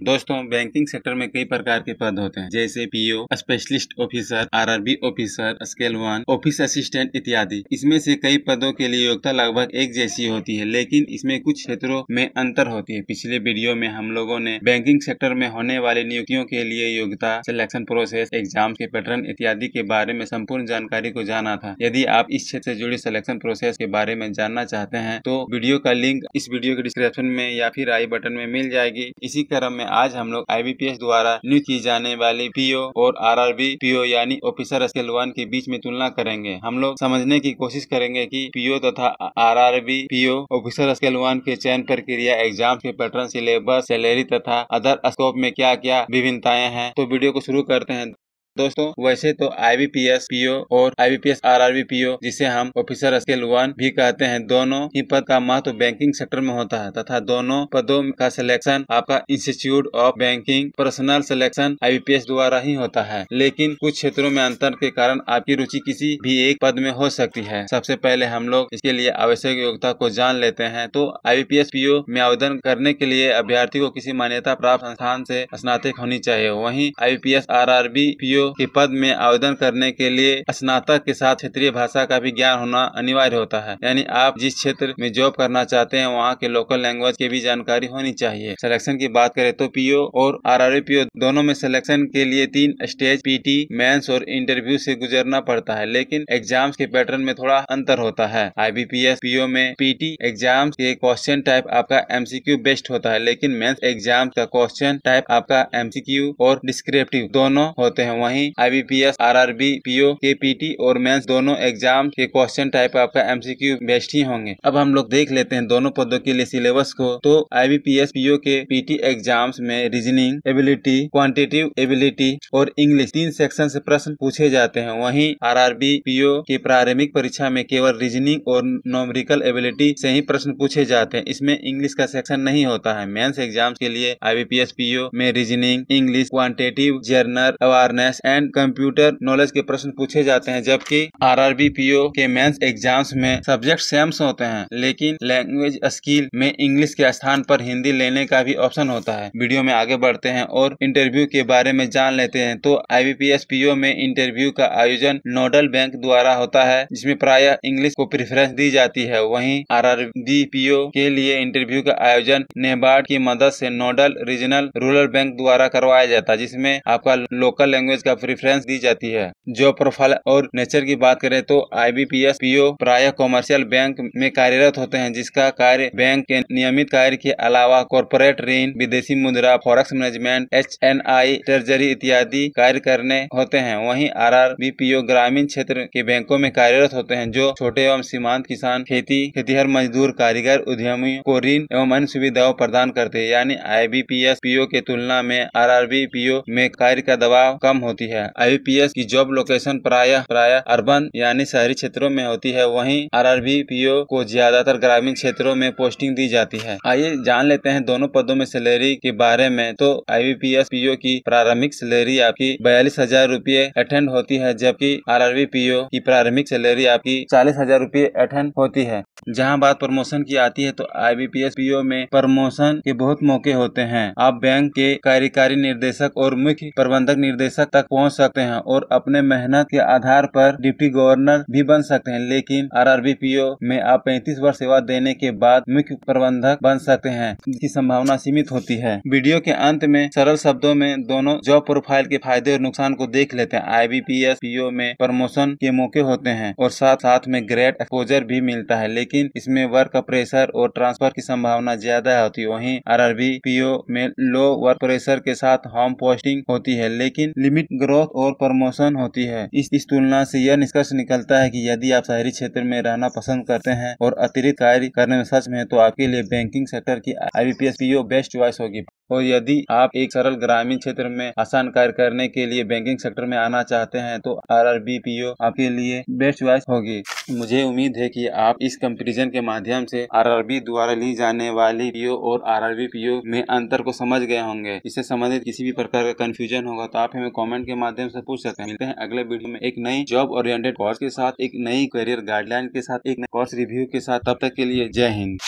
दोस्तों, banking sector में कई प्रकार के पद होते हैं, जैसे PO, specialist officer, RRB officer, scale 1, office assistant इत्यादि। इसमें से कई पदों के लिए योग्यता लगभग एक जैसी होती है, लेकिन इसमें कुछ क्षेत्रों में अंतर होती है। पिछले वीडियो में हम लोगों ने बैंकिंग सेक्टर में होने वाली नियुक्तियों के लिए योग्यता, सिलेक्शन प्रोसेस, एग्जाम के पैटर्न इत्यादि के बारे में संपूर्ण जानकारी को जाना था। यदि आप इस क्षेत्र से जुड़ी सिलेक्शन प्रोसेस के बारे में जानना चाहते हैं तो वीडियो का लिंक इस वीडियो के डिस्क्रिप्शन में या फिर आई बटन में मिल जाएगी। इसी क्रम में आज हम लोग आईबीपीएस द्वारा नियुक्त की जाने वाली पीओ और आरआरबी पीओ यानी ऑफिसर स्केल 1 के बीच में तुलना करेंगे। हम लोग समझने की कोशिश करेंगे कि पीओ तथा आरआरबी पीओ ऑफिसर स्केल 1 के चयन प्रक्रिया, एग्जाम के पैटर्न, सिलेबस, सैलरी तथा अदर स्कोप में क्या क्या विभिन्नताएं हैं। तो वीडियो को शुरू करते हैं। दोस्तों, वैसे तो आईबीपीएस पीओ और आईबीपीएस आरआरबी पीओ, जिसे हम ऑफिसर स्केल 1 भी कहते हैं, दोनों ही पद का महत्व बैंकिंग सेक्टर में होता है तथा दोनों पदों का सिलेक्शन आपका institute of banking personal selection IBPS द्वारा ही होता है। लेकिन कुछ क्षेत्रों में अंतर के कारण आपकी रुचि किसी भी एक पद में हो सकती है। सबसे पहले हम लोग इसके लिए आवश्यक योग्यता को जान लेते हैं। तो आईबीपीएस पीओ में आवेदन करने के लिए अभ्यर्थी को किसी मान्यता प्राप्त संस्थान से स्नातक होनी चाहिए। वहीं आईबीपीएस आरआरबी पीओ के पद में आवेदन करने के लिए स्नातक के साथ क्षेत्रीय भाषा का भी ज्ञान होना अनिवार्य होता है। यानी आप जिस क्षेत्र में जॉब करना चाहते हैं वहाँ के लोकल लैंग्वेज की भी जानकारी होनी चाहिए। सिलेक्शन की बात करें तो पीओ और आरआरबी पीओ दोनों में सिलेक्शन के लिए 3 स्टेज पीटी, मेंस और इंटरव्यू से गुजरना पड़ता है, लेकिन एग्जाम्स के पैटर्न में थोड़ा अंतर होता है। आईबीपीएस पीओ में पीटी एग्जाम के क्वेश्चन टाइप आपका एमसीक्यू बेस्ड होता है, लेकिन मेंस एग्जाम का क्वेश्चन टाइप आपका एमसीक्यू और डिस्क्रिप्टिव दोनों होते हैं। वहीं आईबीपीएस आरआरबी पीओ के पीटी और मेंस दोनों एग्जाम के क्वेश्चन टाइप आपका एमसीक्यू बेस्ड ही होंगे। अब हम लोग देख लेते हैं दोनों पदों के लिए सिलेबस को। तो आईबीपीएस पीओ के पीटी एग्जाम्स में रीजनिंग एबिलिटी, क्वांटिटेटिव एबिलिटी और इंग्लिश 3 सेक्शन से प्रश्न पूछे जाते हैं। वहीं आरआरबी पीओ की प्रारंभिक परीक्षा में केवल रीजनिंग और न्यूमेरिकल एबिलिटी से ही प्रश्न पूछे जाते हैं। इसमें इंग्लिश का सेक्शन नहीं होता है। मेंस एग्जाम के लिए आईबीपीएस पीओ में reasoning, English, quantitative, general awareness and computer knowledge के प्रश्न पूछे जाते हैं, जबकि आरआरबी पीओ के मेंस एग्जाम्स में सब्जेक्ट सेम होते हैं, लेकिन लैंग्वेज स्किल में इंग्लिश के स्थान पर हिंदी लेने का भी ऑप्शन होता है। वीडियो में आगे बढ़ते हैं और इंटरव्यू के बारे में जान लेते हैं। तो आईबीपीएस पीओ में इंटरव्यू का आयोजन नोडल बैंक द्वारा होता है, जिसमें प्रायः इंग्लिश को प्रेफरेंस दी जाती है। वहीं आरआरबी पीओ के लिए इंटरव्यू का आयोजन नेबार्ड की मदद से नोडल रीजनल रूरल बैंक द्वारा करवाया जाता है, जिसमें आपका लोकल लैंग्वेज का प्रेफरेंस दी जाती है। जॉब प्रोफाइल और नेचर की बात करें तो आईबीपीएस पीओ प्रायः कॉमर्शियल बैंक में कार्यरत होते हैं, जिसका कार्य बैंक के नियमित कार्य के अलावा कॉर्पोरेट ऋण, विदेशी मुद्रा, फॉरेक्स मैनेजमेंट, एचएनआई, ट्रेजरी इत्यादि कार्य करने होते हैं। वहीं आरआरबी पीओ ग्रामीण क्षेत्र के बैंकों में कार्यरत होते हैं, जो छोटे एवं सीमांत किसान, खेतीहर मजदूर, कारीगर, उद्यमियों को ऋण एवं अन्य सुविधाओं प्रदान करते हैं। यानी आईबीपीएस पीओ के तुलना में आरआरबी पीओ में कार्य का दबाव कम होती है। आईबीपीएस की जॉब लोकेशन प्रायः अर्बन यानी शहरी क्षेत्रों में होती है। वहीं आरआरबी पीओ को ज्यादातर ग्रामीण क्षेत्रों में पोस्टिंग दी जाती है। आइए जान लेते हैं दोनों पदों में सैलरी के बारे में। तो आईबीपीएस पीओ की प्रारंभिक सैलरी आपकी 42,000 रूपए अटेंड होती है, जबकि आरआरबी पीओ की प्रारंभिक सैलरी आपकी 40,000 रूपए अटेंड होती है। जहां बात प्रमोशन की आती है तो आईबीपीएस पीओ में प्रमोशन के बहुत मौके होते हैं। आप बैंक के कार्यकारी निर्देशक और मुख्य प्रबंधक निर्देशक तक पहुंच सकते हैं और अपने मेहनत के आधार पर डिप्टी गवर्नर भी बन सकते हैं। लेकिन आरआरबी पीओ में आप 35 वर्ष सेवा देने के बाद मुख्य प्रबंधक बन सकते हैं, जिसकी संभावना सीमित होती है। वीडियो के अंत में सरल शब्दों में दोनों जॉब प्रोफाइल के फायदे और नुकसान को देख लेते हैं। आईबीपीएस पीओ में प्रमोशन के मौके होते हैं और साथ में ग्रेड एक्सपोजर भी मिलता है, लेकिन इसमें वर्क प्रेशर और ट्रांसफर की संभावना ज्यादा होती है। वहीं आरआरबी पीओ में लो वर्क प्रेशर के साथ होम पोस्टिंग होती है, लेकिन लिमिट ग्रोथ और प्रमोशन होती है। इस तुलना से यह निष्कर्ष निकलता है कि यदि आप शहरी क्षेत्र में रहना पसंद करते हैं और अतिरिक्त कार्य करने में सक्षम हैं, तो आपके लिए बैंकिंग सेक्टर की आईबीपीएस पीओ बेस्ट चॉइस होगी। और यदि आप एक सरल ग्रामीण क्षेत्र में आसान कार्य करने के लिए बैंकिंग सेक्टर में आना चाहते हैं तो आरआरबी पीओ आपके लिए बेस्ट चॉइस होगी। मुझे उम्मीद है कि आप इस कंपैरिजन के माध्यम से आरआरबी द्वारा ली जाने वाली पीओ और आरआरबी पीओ में अंतर को समझ गए होंगे। इससे संबंधित किसी भी प्रकार का कंफ्यूजन होगा तो आप हमें कमेंट के माध्यम से पूछ सकते हैं। मिलते हैं अगले वीडियो में एक नई जॉब ओरिएंटेड कोर्स के साथ, एक नई करियर गाइडलाइन के साथ, एक नई कोर्स रिव्यू के साथ। तब तक के लिए जय हिंद।